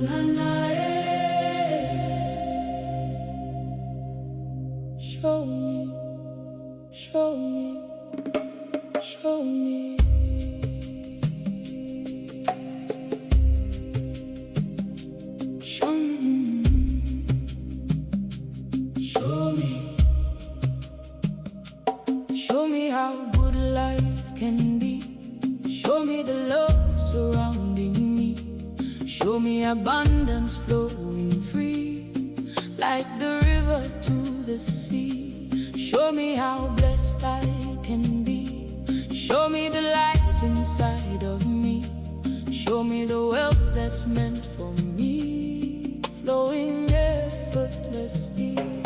Show me, show me, show me. Show me, show me how good life can be. Show me the love surrounding me. Show me abundance flowing free, like the river to the sea. Show me how blessed I can be. Show me the light inside of me. Show me the wealth that's meant for me, flowing effortlessly.